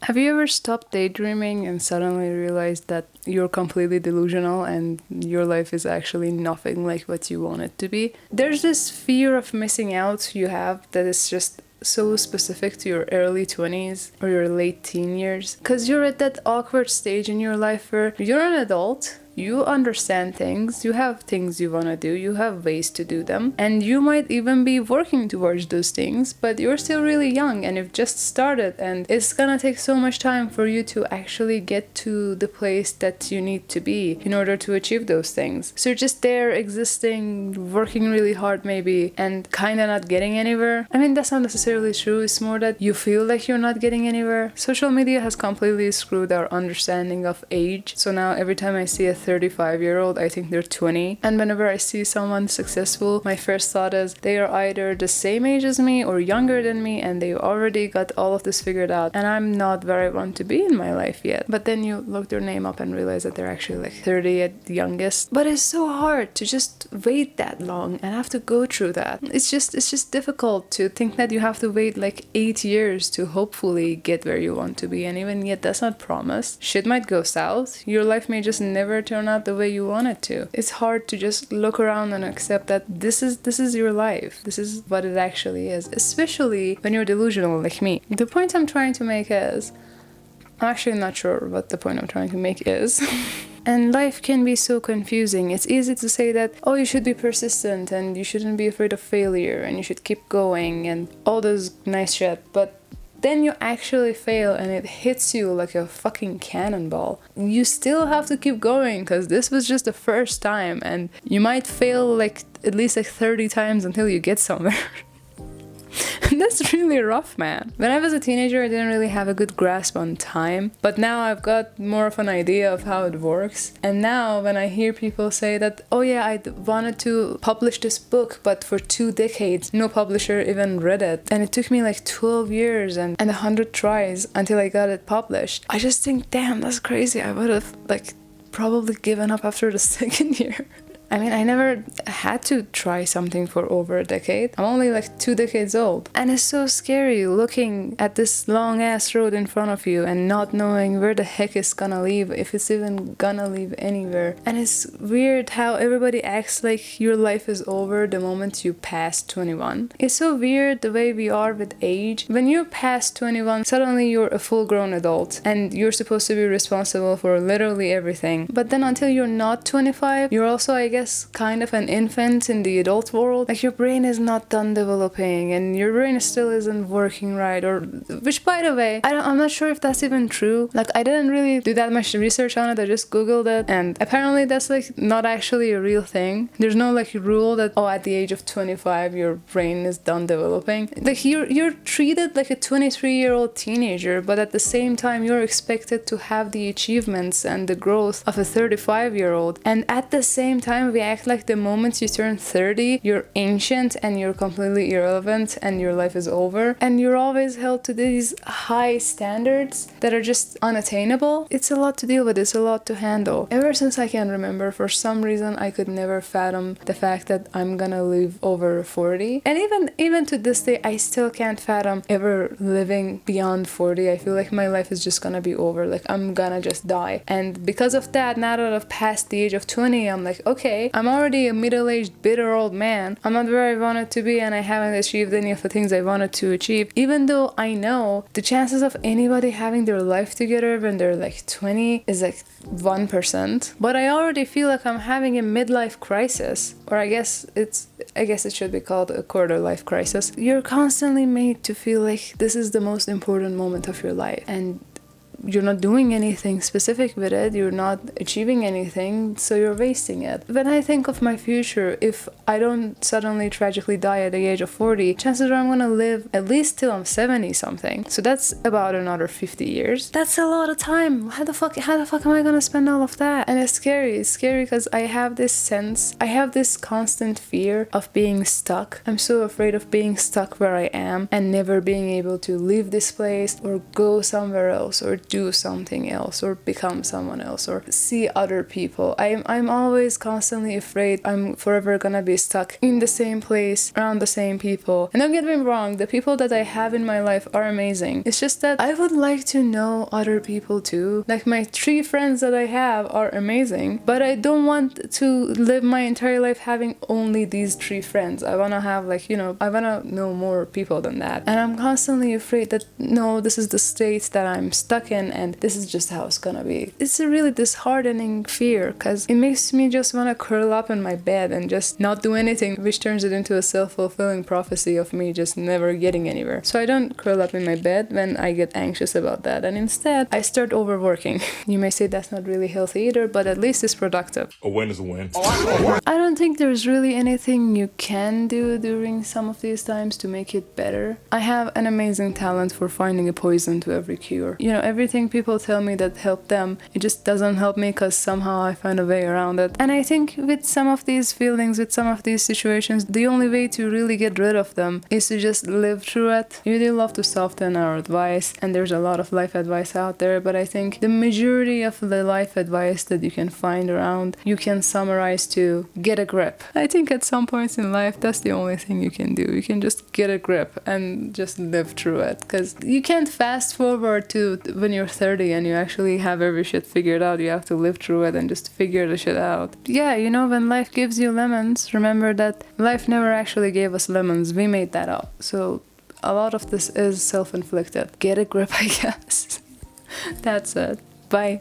Have you ever stopped daydreaming and suddenly realized that you're completely delusional and your life is actually nothing like what you want it to be? There's this fear of missing out you have that is just so specific to your early 20s or your late teen years. Because you're at that awkward stage in your life where you're an adult. You understand things, you have things you want to do, you have ways to do them, and you might even be working towards those things, but you're still really young and you've just started, and it's gonna take so much time for you to actually get to the place that you need to be in order to achieve those things. So you're just there existing, working really hard maybe, and kinda not getting anywhere. I mean, that's not necessarily true, it's more that you feel like you're not getting anywhere. Social media has completely screwed our understanding of age, so now every time I see a 35-year-old, I think they're 20. And whenever I see someone successful, my first thought is they are either the same age as me or younger than me, and they already got all of this figured out. And I'm not where I want to be in my life yet. But then you look their name up and realize that they're actually like 30 at the youngest. But it's so hard to just wait that long and have to go through that. It's just difficult to think that you have to wait like 8 years to hopefully get where you want to be. And even yet, that's not promised. Shit might go south. Your life may just never turn out the way you want it to. It's hard to just look around and accept that this is your life. This is what it actually is, especially when you're delusional like me. The point I'm trying to make is, I'm actually not sure what the point I'm trying to make is. And life can be so confusing. It's easy to say that, oh, you should be persistent and you shouldn't be afraid of failure and you should keep going and all those nice shit, but then you actually fail and it hits you like a fucking cannonball. You still have to keep going because this was just the first time, and you might fail like at least like 30 times until you get somewhere. That's really rough, man. When I was a teenager, I didn't really have a good grasp on time, but now I've got more of an idea of how it works. And now when I hear people say that, oh yeah, I wanted to publish this book, but for 2 decades, no publisher even read it. And it took me like 12 years and 100 tries until I got it published. I just think, damn, that's crazy. I would have like probably given up after the 2nd year. I mean, I never had to try something for over a decade. I'm only like 2 decades old. And it's so scary looking at this long ass road in front of you and not knowing where the heck it's gonna lead, if it's even gonna lead anywhere. And it's weird how everybody acts like your life is over the moment you pass 21. It's so weird the way we are with age. When you're past 21, suddenly you're a full-grown adult and you're supposed to be responsible for literally everything. But then until you're not 25, you're also, I guess, kind of an infant in the adult world. Like your brain is not done developing and your brain still isn't working right, or which, by the way, I'm not sure if that's even true. Like, I didn't really do that much research on it. I just googled it, and apparently that's like not actually a real thing. There's no like rule that, oh, at the age of 25 your brain is done developing. Like you're treated like a 23-year-old teenager, but at the same time you're expected to have the achievements and the growth of a 35-year-old. And at the same time we act like the moment you turn 30 you're ancient and you're completely irrelevant and your life is over, and you're always held to these high standards that are just unattainable. It's a lot to deal with, it's a lot to handle. Ever since I can remember, for some reason I could never fathom the fact that I'm gonna live over 40, and even to this day I still can't fathom ever living beyond 40. I feel like my life is just gonna be over, like I'm gonna just die. And because of that, now that I've passed the age of 20, I'm like, okay, I'm already a middle-aged bitter old man. I'm not where I wanted to be and I haven't achieved any of the things I wanted to achieve, even though I know the chances of anybody having their life together when they're like 20 is like 1%. But I already feel like I'm having a midlife crisis, or I guess it should be called a quarter life crisis. You're constantly made to feel like this is the most important moment of your life, and you're not doing anything specific with it, you're not achieving anything, so you're wasting it. When I think of my future, if I don't suddenly tragically die at the age of 40, chances are I'm gonna live at least till I'm 70 something. So that's about another 50 years. That's a lot of time. How the fuck am I gonna spend all of that? And it's scary because I have this constant fear of being stuck. I'm so afraid of being stuck where I am and never being able to leave this place or go somewhere else or do something else or become someone else or see other people. I'm always constantly afraid I'm forever gonna be stuck in the same place around the same people. And don't get me wrong, the people that I have in my life are amazing. It's just that I would like to know other people too. Like my 3 friends that I have are amazing, but I don't want to live my entire life having only these 3 friends. I wanna have like, I wanna know more people than that. And I'm constantly afraid that no, this is the state that I'm stuck in and this is just how it's gonna be. It's a really disheartening fear because it makes me just wanna curl up in my bed and just not do anything, which turns it into a self-fulfilling prophecy of me just never getting anywhere. So I don't curl up in my bed when I get anxious about that, and instead I start overworking. You may say that's not really healthy either, but at least it's productive. A win is a win. I don't think there's really anything you can do during some of these times to make it better. I have an amazing talent for finding a poison to every cure. Everything people tell me that helped them, it just doesn't help me because somehow I find a way around it. And I think with some of these feelings, with some of these situations, the only way to really get rid of them is to just live through it. We do love to soften our advice, and there's a lot of life advice out there, but I think the majority of the life advice that you can find around, you can summarize to get a grip. I think at some points in life, that's the only thing you can do. You can just get a grip and just live through it, because you can't fast forward to when you're 30 and you actually have every shit figured out. You have to live through it and just figure the shit out. Yeah, when life gives you lemons, remember that life never actually gave us lemons. We made that up. So a lot of this is self-inflicted. Get a grip, I guess. That's it. Bye.